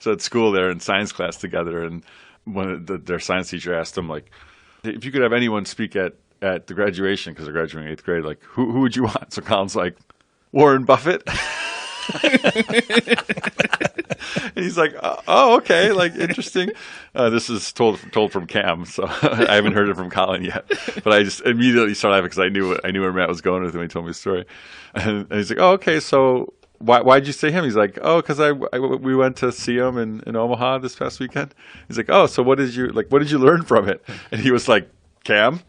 So at school, they're in science class together, and their science teacher asked him, like, if you could have anyone speak at the graduation, because they're graduating 8th grade, like, who would you want? So Colin's like, Warren Buffett. And he's like, oh, okay, like, interesting. This is told from Cam, so I haven't heard it from Colin yet. But I just immediately started laughing because I knew where Matt was going with when he told me the story. And he's like, oh, okay, so why'd you say him? He's like, oh, because we went to see him in Omaha this past weekend. He's like, oh, so what did you learn from it? And he was like, Cam.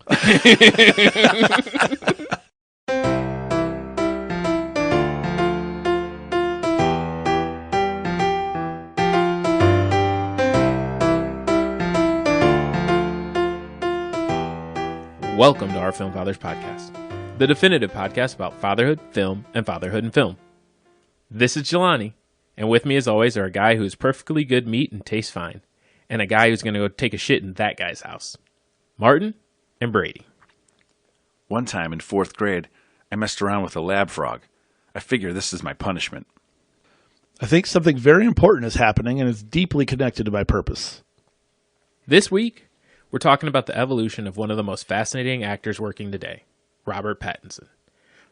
Welcome to our Film Fathers podcast, the definitive podcast about fatherhood, film, and fatherhood in film. This is Jelani, and with me as always are a guy who's perfectly good meat and tastes fine, and a guy who's going to go take a shit in that guy's house, Martin and Brady. One time in 4th grade, I messed around with a lab frog. I figure this is my punishment. I think something very important is happening, and it's deeply connected to my purpose. This week, we're talking about the evolution of one of the most fascinating actors working today, Robert Pattinson.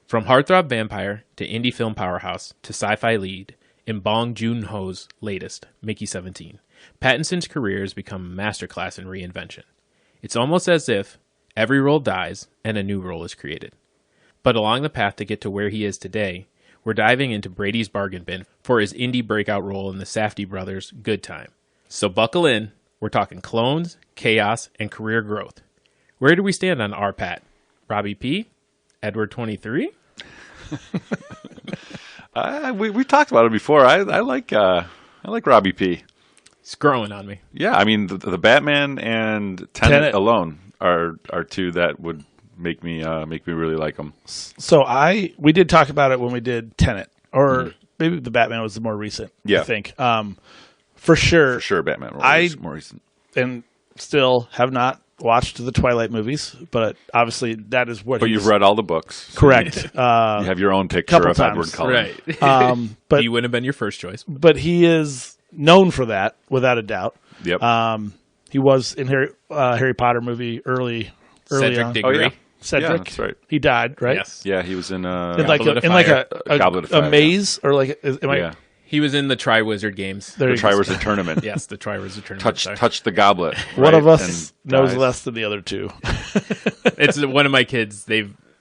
From heartthrob vampire to indie film powerhouse to sci-fi lead in Bong Joon-ho's latest, Mickey 17, Pattinson's career has become a masterclass in reinvention. It's almost as if every role dies and a new role is created. But along the path to get to where he is today, we're diving into Brady's bargain bin for his indie breakout role in the Safdie brothers' Good Time. So buckle in. We're talking clones, chaos, and career growth. Where do we stand on our Pat? Robbie P? Edward 23? We talked about it before. I like Robbie P. It's growing on me. Yeah, I mean the Batman and Tenet alone are two that would make me really like him. So we did talk about it when we did Tenet, or maybe the Batman was the more recent. Yeah. I think for sure. For sure, Batman was more recent. And still have not watched the Twilight movies, but obviously that is what. But you've read all the books, so correct? You have your own picture of Edward Cullen, right? But he wouldn't have been your first choice. But he is known for that, without a doubt. Yep. He was in Harry Potter movie early Cedric on. Diggory. Oh, yeah. Cedric, Yeah, that's right. He died, right? Yes. Yeah, he was in Goblet of a maze, or like He was in the Triwizard games. the Triwizard Tournament. Yes, the Triwizard tournament. Touch the goblet. One right? of us And knows dies. less than the other two. It's one of my kids.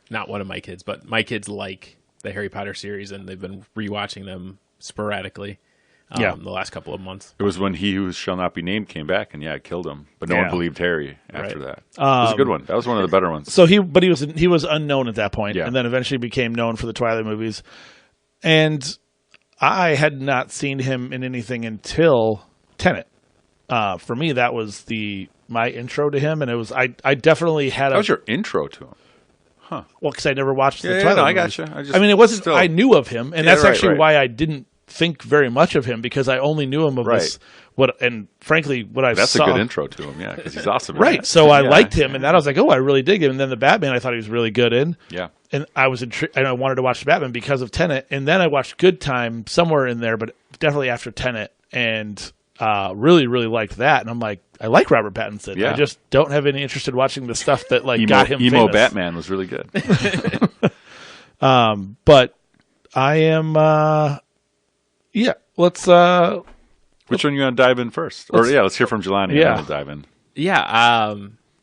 Not one of my kids, but my kids like the Harry Potter series, and they've been rewatching them sporadically. The last couple of months. It was when He Who Shall Not Be Named came back, and it killed him. But no one believed Harry after that. It was a good one. That was one of the better ones. So he was unknown at that point, Yeah. and then eventually became known for the Twilight movies. And I had not seen him in anything until Tenet. For me, that was my intro to him, and it was I definitely had That was your intro to him. well, because I never watched the Yeah, Twilight no, I movies. gotcha. I mean, it wasn't. Still. I knew of him, and Yeah, that's right, actually right. why I didn't think very much of him, because I only knew him of this. And frankly, what I That's saw. a good intro to him, yeah, because he's awesome. in Right. that. So I Yeah. liked him, and then I was like, oh, I really dig him. And then the Batman, I thought he was really good in. Yeah. And I was and I wanted to watch the Batman because of Tenet. And then I watched Good Time somewhere in there, but definitely after Tenet, and really, really liked that. And I'm like, I like Robert Pattinson. Yeah. I just don't have any interest in watching the stuff that got him Emo famous. Batman was really good. But I am, let's. Which one you want to dive in first? Let's hear from Jelani. Yeah. And we'll dive in. Yeah.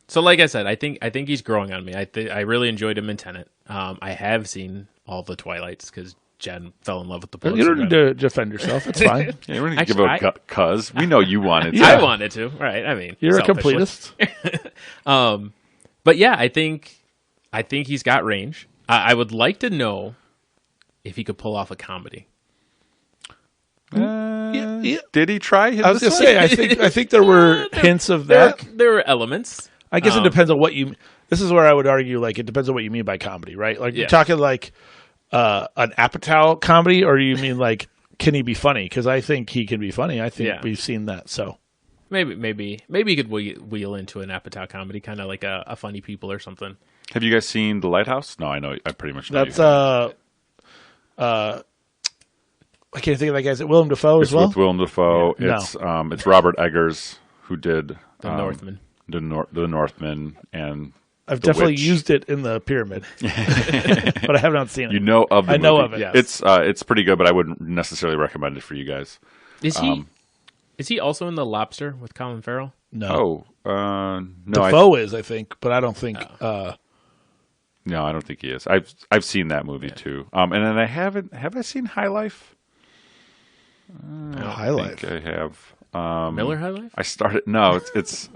So like I said, I think he's growing on me. I really enjoyed him in Tenet. I have seen all the Twilights because Jen fell in love with the books. You don't need to defend yourself. It's fine. Yeah, we're going to Actually, give a cuz. We know you wanted to. I wanted to, right? I mean, You're selfishly. a completist. But yeah, I think he's got range. I would like to know if he could pull off a comedy. Yeah. Did he try? I was going to say, I think there were hints of that. There were elements. I guess it depends on what you. This is where I would argue, like, it depends on what you mean by comedy, right? Like, Yeah. you're talking like an Apatow comedy, or you mean like, can he be funny? Because I think he can be funny. I think we've seen that. So Maybe you could wheel into an Apatow comedy, kind of like a Funny People or something. Have you guys seen The Lighthouse? No, I know. I pretty much know. that's I can't think of that guy's. Is it Willem Dafoe It's as well? with Willem Dafoe. Yeah. It's Robert Eggers who did The Northman. the Northman, and I've The definitely Witch. used it in the pyramid, but I have not seen it. You know of the I know movie. of it. Yes. It's pretty good, but I wouldn't necessarily recommend it for you guys. Is he? Is he also in The Lobster with Colin Farrell? No, No, Dafoe is, I think, but I don't think. no, I don't think he is. I've seen that movie too. And then I haven't. Have I seen High Life? High I Life. think I have. Miller High Life? I started. No, it's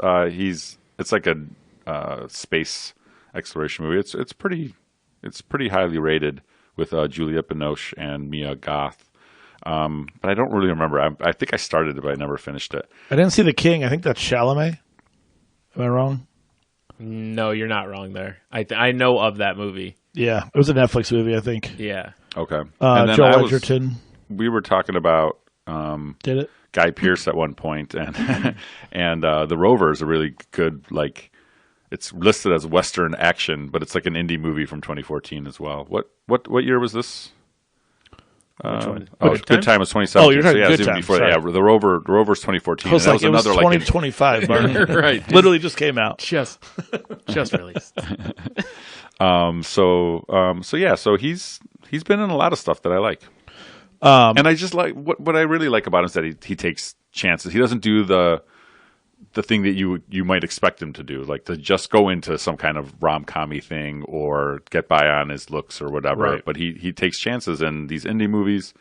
like a space exploration movie. It's pretty highly rated with Juliette Binoche and Mia Goth. But I don't really remember. I think I started it, but I never finished it. I didn't see The King. I think that's Chalamet. Am I wrong? No, you're not wrong there. I know of that movie. Yeah, it was a Netflix movie. I think. Yeah. Okay. And then Joel Edgerton we were talking about did it. Guy Pearce at one point, and and The Rover is a really good, like, it's listed as Western action, but it's like an indie movie from 2014 as well. What year was this? Which one? Oh, Good Good Time? Time was 2017. Oh, you're talking so, yeah, Good it's even Time, before that. sorry. Yeah, The Rover's 2014. I was and like, that it was another 2025, Martin. Right. Literally just came out. Just released. So he's been in a lot of stuff that I like. And I just like what I really like about him is that he takes chances. He doesn't do the thing that you might expect him to do, like to just go into some kind of rom-com-y thing or get by on his looks or whatever. Right. But he takes chances in these indie movies,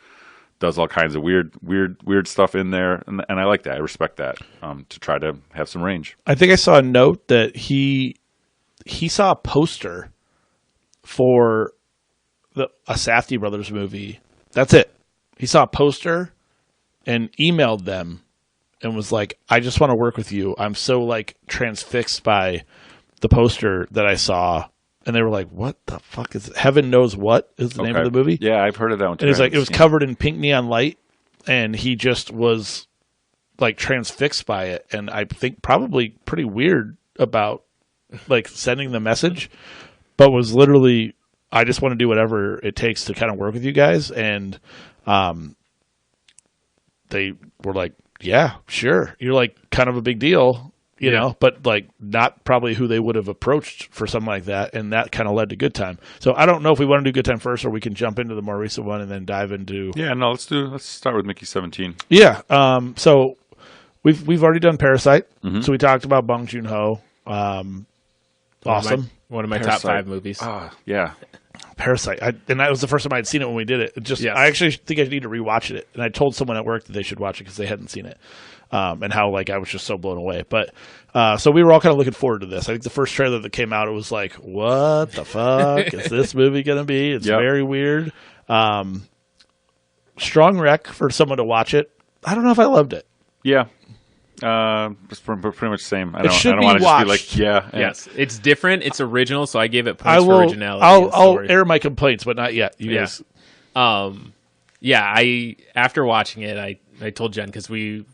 does all kinds of weird stuff in there, and I like that. I respect that, to try to have some range. I think I saw a note that he saw a poster for a Safdie Brothers movie. That's it. He saw a poster and emailed them and was like, I just want to work with you. I'm so like transfixed by the poster that I saw. And they were like, what the fuck is it? Heaven Knows What is the name of the movie? Yeah, I've heard of that one too. And it's I like, it was haven't seen covered in pink neon light and he just was like transfixed by it. And I think probably pretty weird about like sending the message, but was literally, I just want to do whatever it takes to kind of work with you guys. And they were like, yeah, sure. You're like kind of a big deal, you know, but like not probably who they would have approached for something like that. And that kind of led to Good Time. So I don't know if we want to do Good Time first or we can jump into the more recent one and then dive into. Yeah, no, let's start with Mickey 17. Yeah. So we've already done Parasite. So we talked about Bong Joon-ho. Awesome. One of my Parasite. top 5 movies. Yeah. Parasite. And that was the first time I'd seen it when we did it. Yes. I actually think I need to rewatch it. And I told someone at work that they should watch it because they hadn't seen it. And how like I was just so blown away. But so we were all kind of looking forward to this. I think the first trailer that came out, it was like, what the fuck is this movie going to be? It's Yep. very weird. Strong rec for someone to watch it. I don't know if I loved it. Yeah. It's pretty much the same. I should don't be want to just be watched. like, yeah. Yes, it's different. It's original, so I gave it I points for will. originality. and I'll story. air my complaints, but not yet. You Yeah. guys. I after watching it, I told Jen because we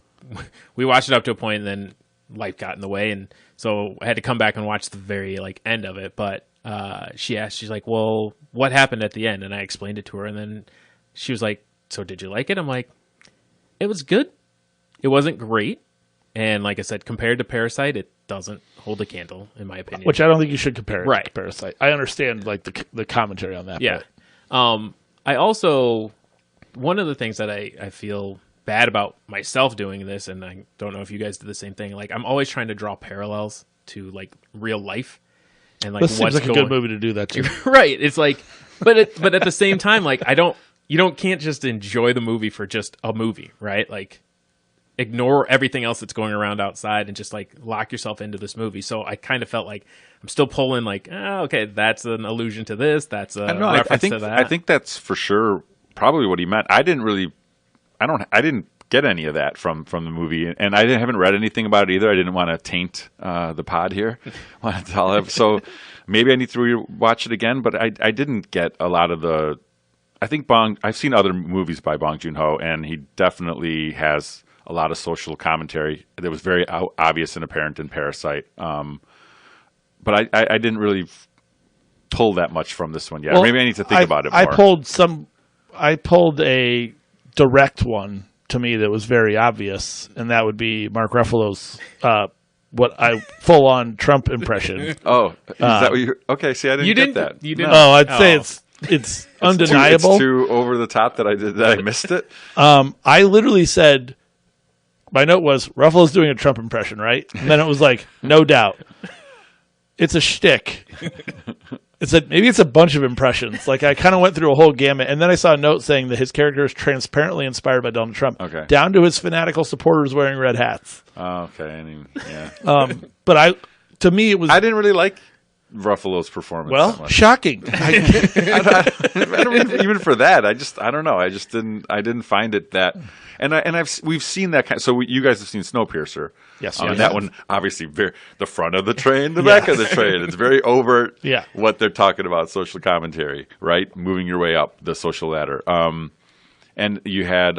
watched it up to a point, and then life got in the way, and so I had to come back and watch the very like end of it. But she asked, she's like, "Well, what happened at the end?" And I explained it to her, and then she was like, "So did you like it?" I'm like, "It was good. It wasn't great." And like I said, compared to Parasite, it doesn't hold a candle, in my opinion. Which I don't think you should compare it to Right. Parasite. I understand like the commentary on that. Yeah. but- I also, one of the things that I feel bad about myself doing this, and I don't know if you guys do the same thing, like I'm always trying to draw parallels to like real life and like This seems what's like a going good movie to do that too. right. It's like, but at the same time, like can't just enjoy the movie for just a movie, right? Like ignore everything else that's going around outside and just like lock yourself into this movie. So I kind of felt like I'm still pulling like, okay, that's an allusion to this. That's a reference to that. I think that's for sure probably what he meant. I didn't get any of that from the movie, and I haven't read anything about it either. I didn't want to taint the pod here. So maybe I need to watch it again, but I didn't get a lot of the. I think I've seen other movies by Bong Joon-ho, and he definitely has a lot of social commentary that was very obvious and apparent in Parasite. But I didn't really pull that much from this one yet. Well, Maybe I need to think about it more. I pulled a direct one to me that was very obvious, and that would be Mark Ruffalo's full on Trump impression. Oh, is that what you? Okay, see, I didn't get that. You didn't. Oh, I'd say it's undeniable. It's too over the top that I missed it. I literally said, my note was Ruffalo's doing a Trump impression, right? And then it was like, no doubt, it's a shtick. Maybe it's a bunch of impressions. Like I kind of went through a whole gamut, and then I saw a note saying that his character is transparently inspired by Donald Trump, down to his fanatical supporters wearing red hats. Oh, okay, yeah. But to me, it was. I didn't really like Ruffalo's performance. Well, that much. shocking. I don't even for that. I don't know. I didn't find it that. And we've seen that kind. So you guys have seen Snowpiercer. Yes, that one obviously the front of the train, the back of the train. It's very overt. Yeah. What they're talking about, social commentary, right? Moving your way up the social ladder. And you had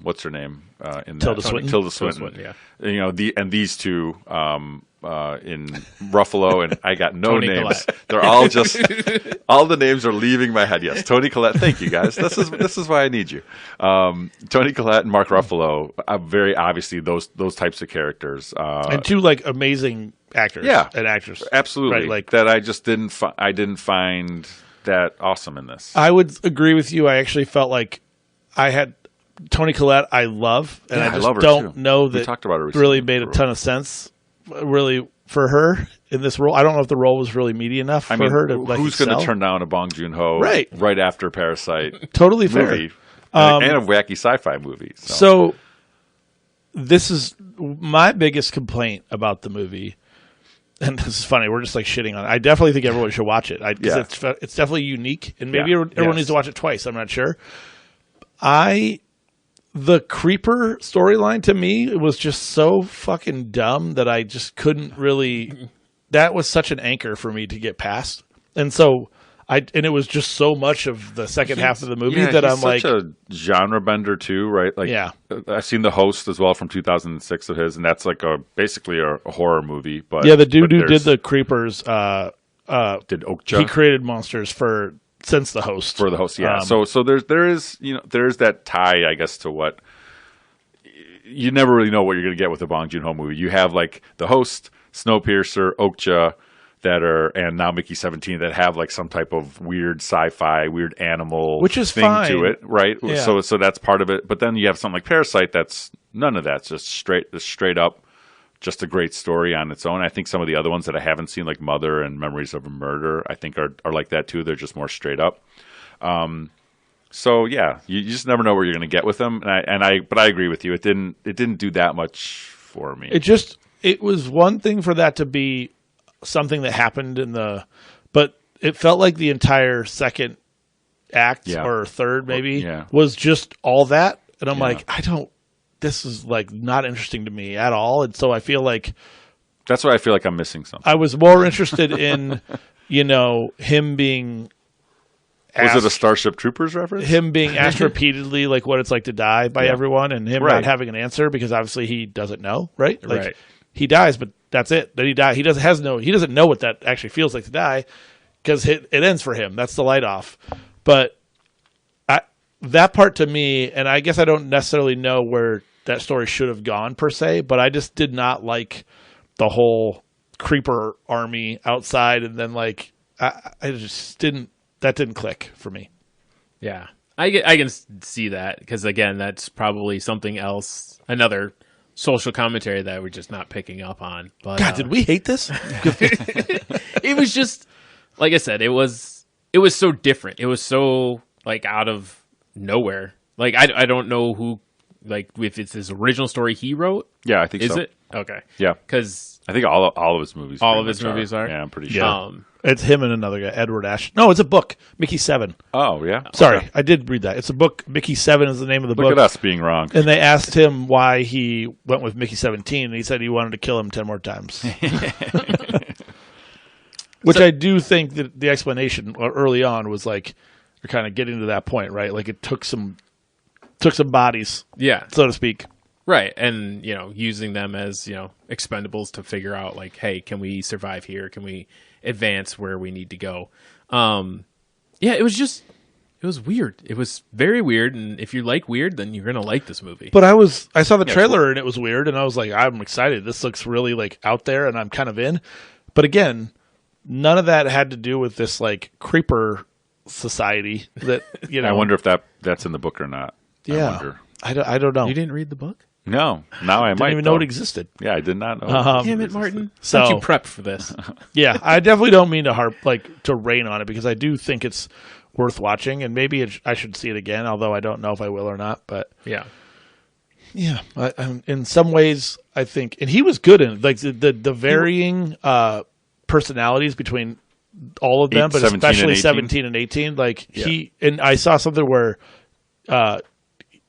what's her name in Tilda Swinton. Tilda Swinton. Yeah. You know these two. In Ruffalo, and I got no Toni names. Collette. They're all just all the names are leaving my head. Yes, Toni Collette. Thank you guys. This is why I need you. Toni Collette and Mark Ruffalo. Very obviously those types of characters. And two like amazing actors. Yeah, and actors. Absolutely. Right, like that. I just didn't. I didn't find that awesome in this. I would agree with you. I actually felt like I had Toni Collette. I love, and I just love her don't too. know We that talked about her recently. really made a ton of sense. Really for her in this role, I don't know if the role was really meaty enough for her to like. Who's going excel. to turn down a Bong Joon-ho right after Parasite? Totally fair. Movie, and a wacky sci-fi movie. So this is my biggest complaint about the movie, and this is funny. We're just like shitting on it. I definitely think everyone should watch it. It's definitely unique, and maybe everyone needs to watch it twice. I'm not sure. The creeper storyline to me was just so fucking dumb that I just couldn't really. That was such an anchor for me to get past, and so it was just so much of the second half of the movie that I'm like, such a genre bender too, right? Like, I've seen The Host as well from 2006 of his, and that's like basically a horror movie. But the dude who did the creepers, did Okja. He created monsters since The Host. For The Host, yeah. So there is that tie, I guess, to what you never really know what you're going to get with a Bong Joon-ho movie. You have like The Host, Snowpiercer, Okja, and now Mickey 17 that have like some type of weird sci-fi, weird animal which is thing fine. to it, right? Yeah. So that's part of it. But then you have something like Parasite that's none of that. It's just straight up, just a great story on its own. I think some of the other ones that I haven't seen, like Mother and Memories of a Murder, I think are like that too. They're just more straight up. So yeah, you just never know where you're going to get with them. But I agree with you. It didn't do that much for me. It was one thing for that to be something that happened but it felt like the entire second act or third maybe was just all that. And I'm like, this is like not interesting to me at all. And so I feel like that's why I feel like I'm missing something. I was more interested in, him being asked, was it a Starship Troopers reference? Him being asked repeatedly like what it's like to die by everyone, and him not having an answer because obviously he doesn't know, right? Like he dies, but that's it. Then he dies. He doesn't know what that actually feels like to die because it ends for him. That's the light off. But that part to me, and I guess I don't necessarily know where that story should have gone per se, but I just did not like the whole creeper army outside, and then like I just didn't. That didn't click for me. Yeah, I can see that because again, that's probably something else, another social commentary that we're just not picking up on. But God, did we hate this? It was just like I said, it was so different. It was so like out of nowhere. Like I don't know who, like if it's his original story he wrote. Yeah, I think so. Is it? Okay. Yeah, because I think all of his movies. All of his movies are. Yeah, I'm pretty sure. It's him and another guy, Edward Ashton. No, it's a book, Mickey 7. Oh, yeah. Sorry, okay. I did read that. It's a book. Mickey 7 is the name of the book. Look at us being wrong. And they asked him why he went with Mickey 17, and he said he wanted to kill him 10 more times. Which I do think that the explanation early on was like, you're kind of getting to that point, right? Like it took some bodies, so to speak. Right, and using them as expendables to figure out like, hey, can we survive here? Can we advance where we need to go? It was just It was weird. It was very weird, and if you like weird, then you're gonna like this movie. But I saw the trailer and it was weird, and I was like, I'm excited. This looks really like out there, and I'm kind of in. But again, none of that had to do with this like creeper society that I wonder if that's in the book or not. Yeah, I don't know. You didn't read the book? No, now I might. Didn't even know it existed. Yeah, I did not know. Damn it, Martin! So- Thought you prepped for this. Yeah, I definitely don't mean to rain on it, because I do think it's worth watching, and maybe I should see it again, although I don't know if I will or not. But Yeah. yeah, in some ways, I think, and he was good in it. Like the varying personalities between all of them, but 17 and especially 18. 17 and 18. Like and I saw something where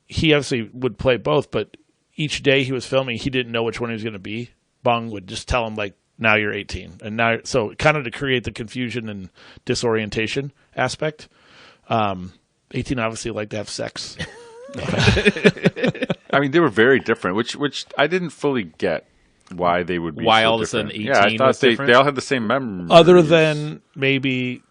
he obviously would play both, but each day he was filming, he didn't know which one he was going to be. Bong would just tell him, like, now you're 18. And now, so kind of to create the confusion and disorientation aspect. 18 obviously like to have sex. I mean, they were very different, which I didn't fully get why they would be. Why so all of a different. sudden 18 Yeah, I thought was different? they all had the same memory. Other than maybe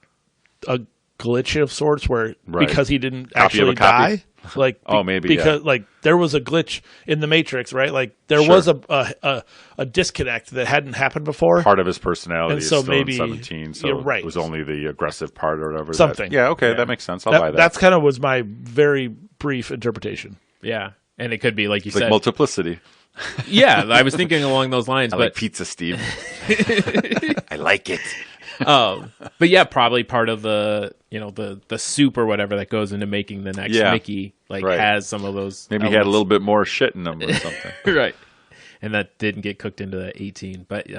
a glitch of sorts where Right. because he didn't Copy of actually a copy? die. Like Maybe because like there was a glitch in the Matrix, right? Like there Sure. was a disconnect that hadn't happened before. part of his personality And is so still maybe- in 17, so you're right. it was only the aggressive part or whatever. Something. Yeah, okay, Yeah. that makes sense. I'll buy that. That's kind of was my very brief interpretation. Yeah. And it could be, like you It's like said. multiplicity. Yeah, I was thinking along those lines. I but like pizza, Steve. I like it. But yeah, probably part of the the soup or whatever that goes into making the next Yeah. Mickey Right. has some of those. Maybe he had a little bit more shit in him or something. right, and that didn't get cooked into the 18. But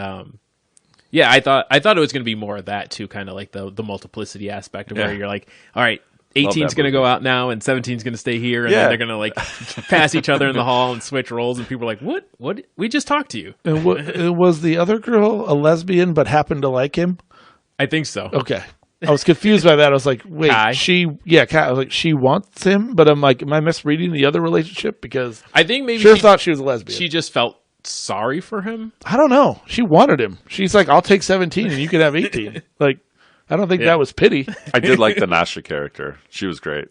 yeah, I thought it was going to be more of that too, kind of like the multiplicity aspect of where Yeah. you're like, all right, 18's that going to go movie. out now, and 17's going to stay here, and Yeah. then they're going to like pass each other in the hall and switch roles, and people are like, what? We just talked to you. And was the other girl a lesbian but happened to like him? I think so. Okay. I was confused by that. I was like, wait, Kai? Kai. I was like, she wants him, but I'm like, am I misreading the other relationship? Because I think maybe sure thought she was a lesbian. she just felt sorry for him. I don't know. She wanted him. She's like, I'll take 17 and you can have 18. Like, I don't think that was pity. I did like the Nasha character. She was great.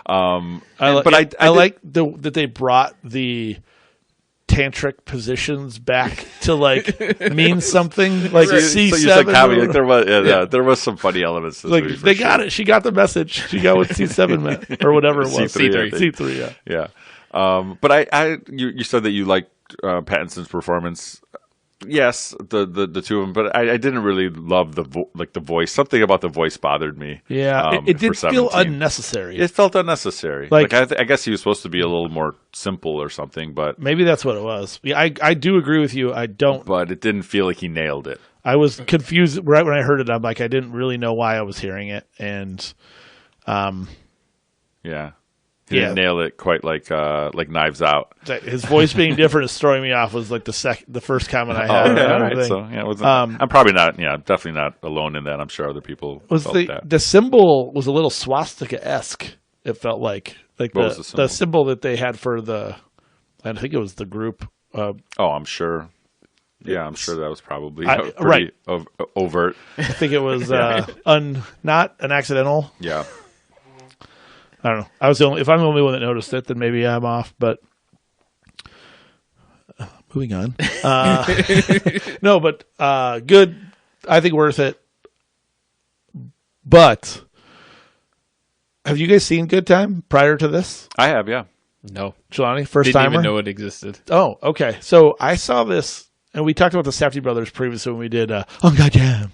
I like that they brought the tantric positions back to like mean something like So C7. you said comedy. Like there was some funny elements. To this like movie for they sure. got it. She got the message. She got what C7 meant or whatever it was. C3, I think. C3, yeah. Yeah. But you said that you liked Pattinson's performance. Yes, the two of them, but I didn't really love the voice. Something about the voice bothered me. Yeah, it did for feel 17. unnecessary. It felt unnecessary. Like- I guess he was supposed to be a little more simple or something, but Maybe that's what it was. Yeah, I do agree with you. I it didn't feel like he nailed it. I was confused right when I heard it. I'm like, I didn't really know why I was hearing it, and Yeah. He didn't nail it quite like Knives Out. his voice being different is throwing me off. Was like the first comment I had. Yeah, I all don't right. think. So yeah, it wasn't, I'm probably not. Yeah, definitely not alone in that. I'm sure other people Was felt that. the symbol was a little swastika-esque. It felt like What was the symbol? the symbol that they had for the. I think it was the group. Oh, I'm sure. Yeah, I'm sure that was probably I- pretty right. overt. I think it was not an accidental. Yeah. I don't know. I was if I'm the only one that noticed it, then maybe I'm off. But moving on. No, but good. I think worth it. But have you guys seen Good Time prior to this, I have, yeah. No, Jelani? First didn't timer? even know it existed. Oh, okay. So I saw this, and we talked about the Safdie brothers previously when we did Uncut Jam.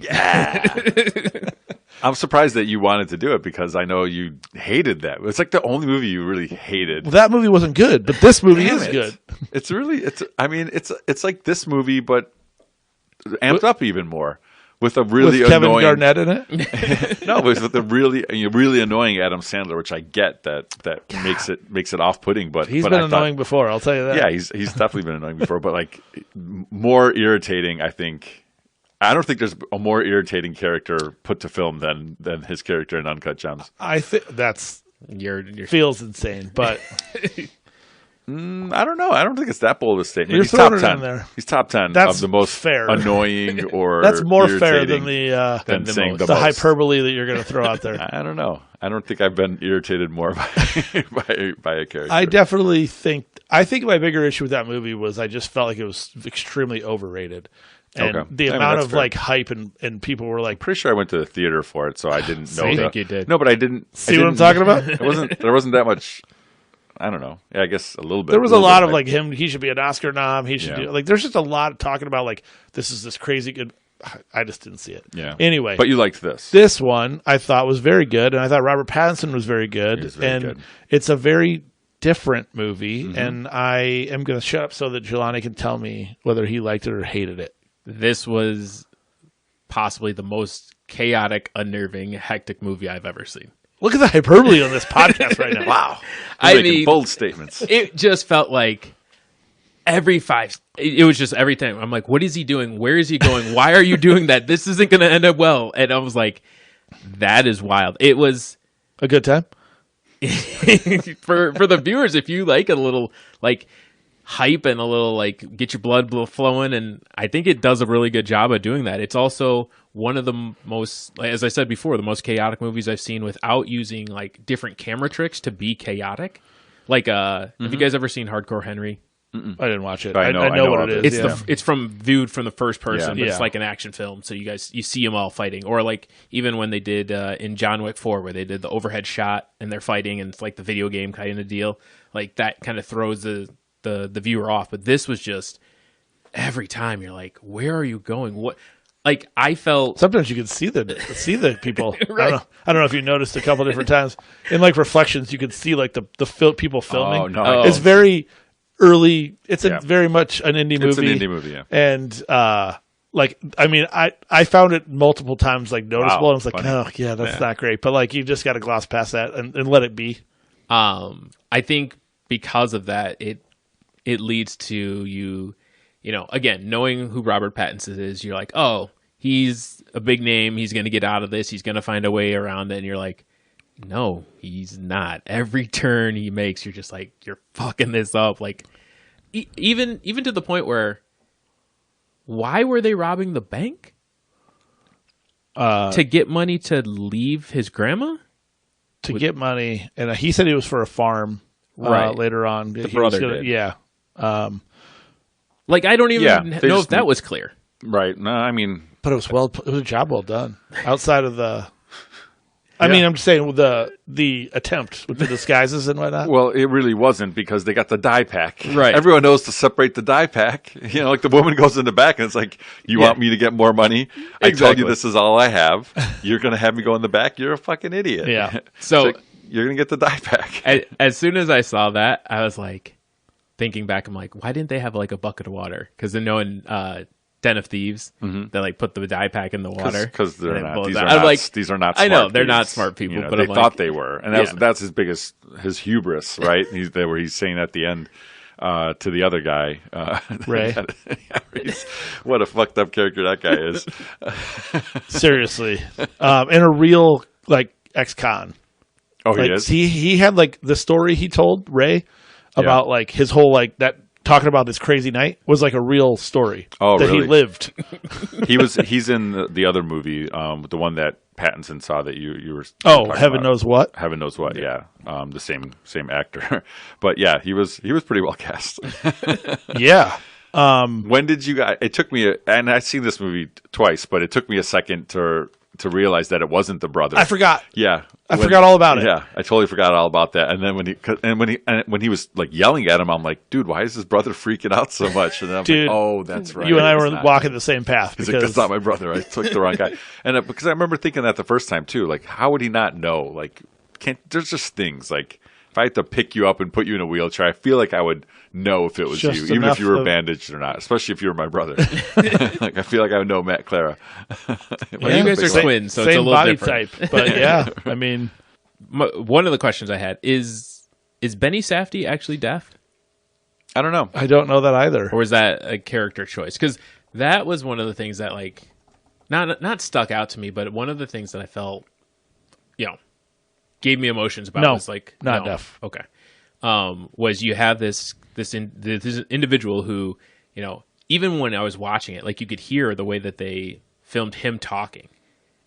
I'm surprised that you wanted to do it because I know you hated that. It's like the only movie you really hated. Well, that movie wasn't good, but this movie Damn is it. good. It's like this movie, but amped up even more with a really With Kevin annoying Garnett in it. No, but with the really annoying Adam Sandler, which I get that makes it off putting, but He's but been I thought- annoying before, I'll tell you that. Yeah, he's definitely been annoying before, but like more irritating. I don't think there's a more irritating character put to film than his character in Uncut Gems. I think that's You're feels insane, but I don't know. I don't think it's that bold a statement. You're He's top throwing it 10. in there. He's top 10 That's of the most fair. annoying or That's more fair than irritating the the saying most. the most. hyperbole that you're going to throw out there. I don't know. I don't think I've been irritated more by a character. I definitely think. I think my bigger issue with that movie was I just felt like it was extremely overrated, and Okay. the I mean, amount that's of fair. like hype and people were like, Pretty sure I went to the theater for it, so I didn't know. See? that. I think you did. No, but I didn't. "See what I'm talking about?" There wasn't that much. I don't know. Yeah, I guess a little bit. There was a little lot bit of like him. He should be an Oscar nom. He should Yeah. do like. There's just a lot of talking about like this is this crazy good. I just didn't see it. Yeah. Anyway, But you liked this. this one I thought was very good, and I thought Robert Pattinson was very good, He was very and good. it's a very different movie. Mm-hmm. And I am going to shut up so that Jelani can tell me whether he liked it or hated it. This was possibly the most chaotic, unnerving, hectic movie I've ever seen. Look at the hyperbole on this podcast right now. Wow. I You're making mean- bold statements. It just felt like it was just every time. I'm like, what is he doing? Where is he going? Why are you doing that? This isn't going to end up well. And I was like, that is wild. It was A good time. for the viewers, if you like a little like hype and a little like get your blood flowing, and I think it does a really good job of doing that. It's also one of the most, as I said before, the most chaotic movies I've seen without using like different camera tricks to be chaotic. Like, have you guys ever seen Hardcore Henry? I didn't watch it. I I know know what of it it. is. It's it's from viewed from the first person. Yeah. But it's Yeah. like an action film, so you see them all fighting, or like even when they did in John Wick 4, where they did the overhead shot and they're fighting, and it's like the video game kind of deal. Like that kind of throws the viewer off. But this was just every time you're like, where are you going? What? Like I felt Sometimes you can see the people. Right. I don't know if you noticed a couple different times in like reflections. You could see like the people filming. Oh, no. Oh. It's very early. It's Yeah. very much an indie movie. It's an indie movie, yeah. And like I mean, I found it multiple times like noticeable. Wow, And I was like, funny. oh yeah, that's Yeah. not great. But like you just got to gloss past that and let it be. I think because of that, it leads to you know, again, knowing who Robert Pattinson is, you're like, oh, he's a big name. He's going to get out of this. He's going to find a way around it. And you're like, no, he's not. Every turn he makes, you're just like, you're fucking this up. Like, even to the point where, why were they robbing the bank? To get money to leave his grandma? To get money, and he said it was for a farm. Right. Later on, the brother did. Yeah. Like, I don't even Yeah, know they if just- that was clear. Right. No, I mean, But it was a job well done. Outside of the, I Yeah. mean, I'm just saying with the attempt with the disguises and whatnot. well, it really wasn't because they got the die pack. Right. Everyone knows to separate the die pack. You know, like the woman goes in the back and it's like, you want me to get more money? I told Exactly. you this is all I have. You're going to have me go in the back? You're a fucking idiot. Yeah. So- It's like, you're going to get the die pack. As soon as I saw that, I was like, thinking back, I'm like, why didn't they have like a bucket of water? Because they know in Den of Thieves, they like put the dye pack in the water Because they're and it not. blows These out. are I'm not. like, These are not. I Smart know they're dudes. not smart people, You know, but they I'm thought like, they were, and Yeah. that's his hubris, right? Where he's saying at the end to the other guy, Ray. what a fucked up character that guy is. Seriously, and a real like ex-con. Oh, Like he is. he had like the story he told Ray about like his whole like that talking about this crazy night was like a real story Oh, that he really? lived. He's in the other movie, the one that Pattinson saw that you were. Oh, talking heaven about. knows what. Heaven knows what. Yeah, the same actor, but yeah, he was pretty well cast. Yeah. When did you guys? It took me, and I've seen this movie twice, but it took me a second to realize that it wasn't the brother. I forgot. Yeah, I forgot all about it. Yeah, I totally forgot all about that. And then when he was like yelling at him, I'm like, dude, why is his brother freaking out so much? And I'm Dude, like, oh, that's right. You and I It's were not- walking the same path He's like, because that's not my brother. I took the wrong guy. And because I remember thinking that the first time too. Like, how would he not know? Like, there's just things like. If I had to pick you up and put you in a wheelchair, I feel like I would know if it was Just you, even enough if you were of- bandaged or not. Especially if you were my brother. Like I feel like I would know Matt Clara. Well, you guys are Same- twins, so same it's a little body different. type. But yeah, I mean, One of the questions I had is Benny Safdie actually deaf, I don't know. I don't know that either. or was that a character choice? Because that was one of the things that like not stuck out to me, but one of the things that I felt, gave me emotions about No, was like not no. deaf. Okay, was you have this this individual who, you know, even when I was watching it, like you could hear the way that they filmed him talking.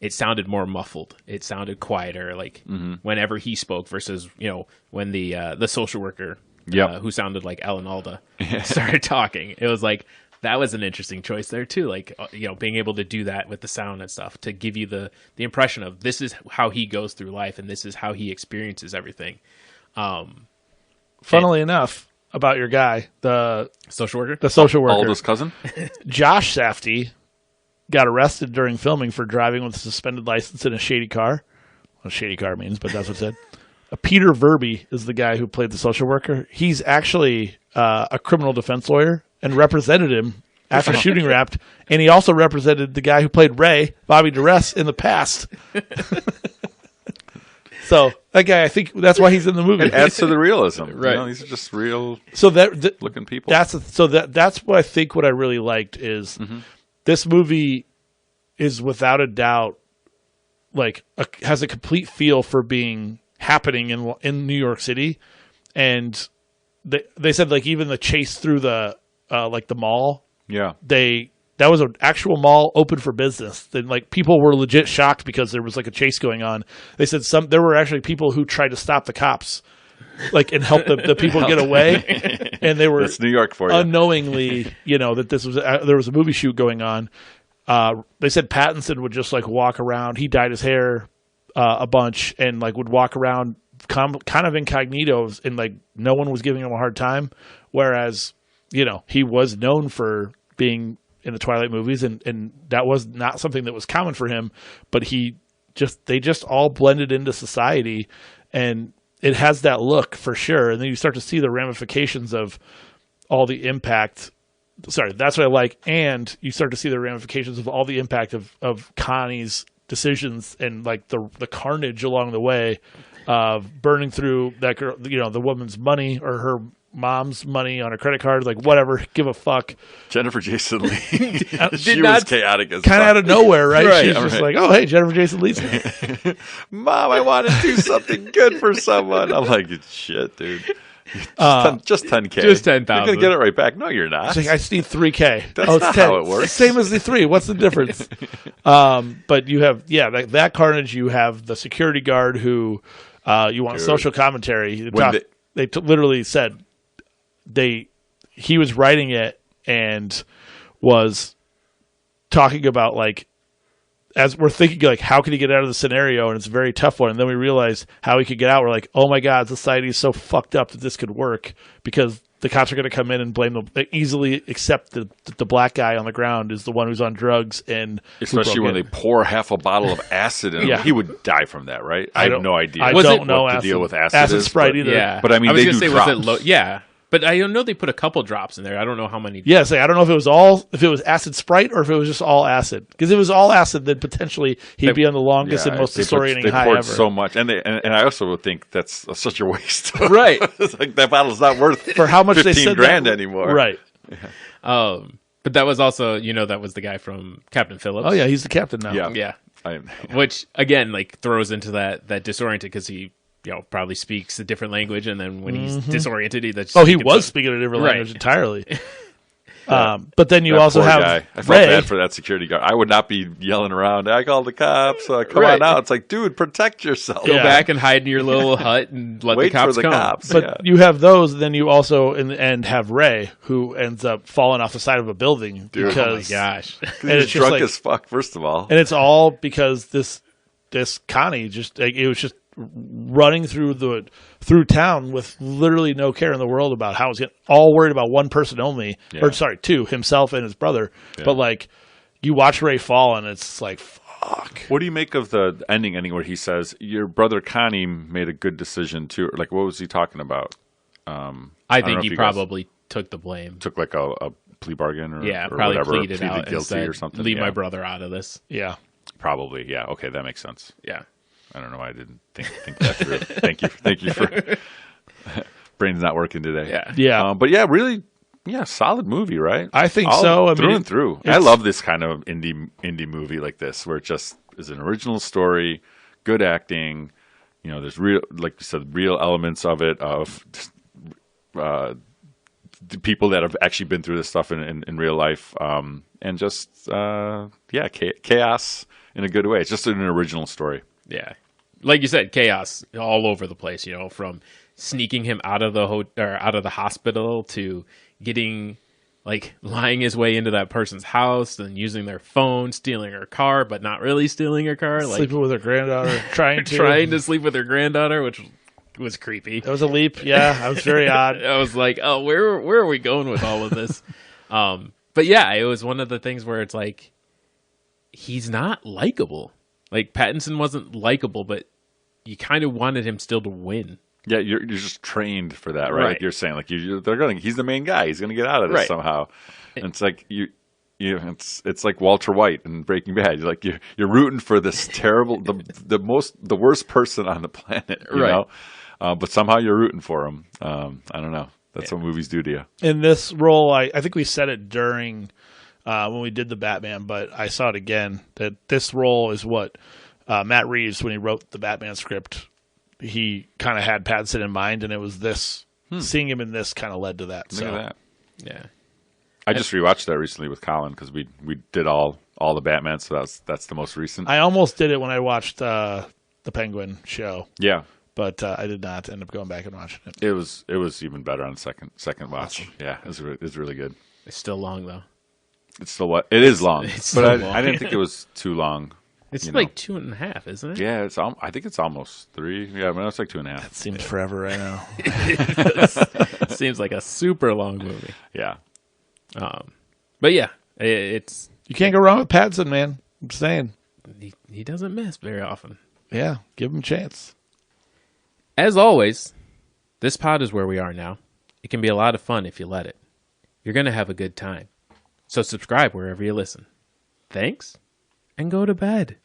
It sounded more muffled. It sounded quieter, like whenever he spoke versus, you know, when the social worker who sounded like Ellen Alda started talking. It was like, that was an interesting choice there too. Like, you know, being able to do that with the sound and stuff to give you the impression of this is how he goes through life and this is how he experiences everything. Funnily enough, about your guy, the Social worker? the social worker, Aldo's cousin? Josh Safdie, got arrested during filming for driving with a suspended license in a shady car. What shady car means, but that's what it said. Peter Verby is the guy who played the social worker. He's actually a criminal defense lawyer and represented him after shooting Wrapped, and he also represented the guy who played Ray, Bobby Duress, in the past. So that guy, I think that's why he's in the movie. It adds to the realism. Right. You know, these are just real So looking people. that's what I think. What I really liked is this movie is without a doubt like has a complete feel for being happening in New York City, and they said like even the chase through the like the mall. Yeah. That was an actual mall open for business. Then like people were legit shocked because there was like a chase going on. They said there were actually people who tried to stop the cops, like and help the people get away, and they were That's New York for you. unknowingly, you know, that this was there was a movie shoot going on. They said Pattinson would just like walk around. He dyed his hair a bunch and like would walk around kind of incognito, and like no one was giving him a hard time. Whereas, you know, he was known for being in the Twilight movies, and that was not something that was common for him. But they just all blended into society, and it has that look for sure. And then you start to see the ramifications of all the impact. Sorry, that's what I like. And you start to see the ramifications of all the impact of Connie's decisions and like the carnage along the way of burning through that girl, you know, the woman's money or her mom's money on a credit card, like whatever, give a fuck. Jennifer Jason Leigh. She not- was chaotic as Kind of out of nowhere, right? Right, She's just like, oh, hey, Jennifer Jason Leigh's here. Mom, I want to do something good for someone. I'm like, shit, dude. Just 10K. Just 10,000. You're going to get it right back. No, you're not. She's like, I just need 3K. That's it's not 10. how it works. Same as the 3. What's the difference? But you have, that carnage. You have the security guard who you want social commentary. They literally said he was writing it and was talking about like, as we're thinking like, how can he get out of the scenario? And it's a very tough one. And then we realize how he could get out. We're like, oh my God, society is so fucked up that this could work because the cops are going to come in and blame them. They easily accept that the black guy on the ground is the one who's on drugs. And especially when they pour half a bottle of acid in him. He would die from that, right? I have no idea. I what don't know the deal with acid is, Sprite either. Yeah. But I mean, I was they gonna do say, drops. was it yeah. But I know they put a couple drops in there. I don't know how many. Yes, I don't know if it was acid Sprite or if it was just all acid. Because if it was all acid, then potentially he'd be on the longest and most disorienting high poured ever. so much, and I also would think that's such a waste. Right. It's like that bottle's not worth For how much 15 they said grand that, anymore. Right. But that was also, you know, that was the guy from Captain Phillips. Oh yeah, he's the captain now. Yeah. Yeah. Which again, like throws into that disoriented because he, you know, probably speaks a different language, and then when he's disoriented, he was speaking a different language Right. entirely. But then you That also poor have guy. I felt Ray. bad for that security guard. I would not be yelling around. I called the cops. Come Right. on out. It's like, dude, protect yourself. go Yeah. back and hide in your little hut and let Wait the cops for the come. cops. But Yeah. you have those, and then you also in the end have Ray, who ends up falling off the side of a building Dude, because Oh my gosh. and He's it's just drunk like- as fuck. First of all, and it's all because this Connie just like, it was just running through town with literally no care in the world about how it's all worried about one person only, Yeah. or sorry, two, himself and his brother. Yeah. But like you watch Ray fall, and it's like fuck. what do you make of the ending where he says your brother Connie made a good decision too? Like, what was he talking about? I don't know think if he you guys probably took the blame. Took like a plea bargain or Yeah, or probably whatever, pleaded out and guilty said, or something. leave Yeah. my brother out of this. Yeah. Probably, yeah. Okay, that makes sense. Yeah. I don't know why I didn't think that through. Thank you for brain's not working today. Yeah. Yeah. But yeah, really, yeah, solid movie, right? I think so. I through mean, and through. I it's- love this kind of indie movie like this, where it just is an original story, good acting. You know, there's real, like you said, real elements of it of the people that have actually been through this stuff in real life, and just chaos in a good way. It's just an original story. Yeah. Like you said, chaos all over the place, from sneaking him out of the hospital to getting lying his way into that person's house and using their phone, stealing her car, but not really stealing her car. Sleeping with her granddaughter, trying to sleep with her granddaughter, which was creepy. That was a leap. Yeah, that was very odd. I was like, oh, where are we going with all of this? But yeah, it was one of the things where it's like, he's not likable. Pattinson wasn't likable, but you kind of wanted him still to win. Yeah, you're just trained for that, right? Like you're saying, he's the main guy. He's going to get out of this somehow. And it's like it's like Walter White in Breaking Bad. You're rooting for this terrible, the worst person on the planet, you know. But somehow you're rooting for him. I don't know. That's what movies do to you. In this role, I think we said it during when we did the Batman, but I saw it again that this role is what Matt Reeves, when he wrote the Batman script, he kind of had Pattinson in mind, and it was this. Seeing him in this kind of led to that. Look at that. Yeah. I just rewatched that recently with Colin because we did all the Batman, so that's the most recent. I almost did it when I watched the Penguin show. Yeah. But I did not end up going back and watching it. It was even better on second watch. Awesome. Yeah, it was really good. It's still long though. It's still what? It is long, but long. I didn't think it was too long. It's 2.5, isn't it? Yeah, I think it's almost 3. Yeah, it's like 2.5. That seems forever right now. Seems like a super long movie. Yeah. But yeah, it's you can't go wrong with Pattinson, man. I'm saying he doesn't miss very often. Yeah, give him a chance. As always, this pod is where we are now. It can be a lot of fun if you let it. You're going to have a good time. So subscribe wherever you listen. Thanks, and go to bed.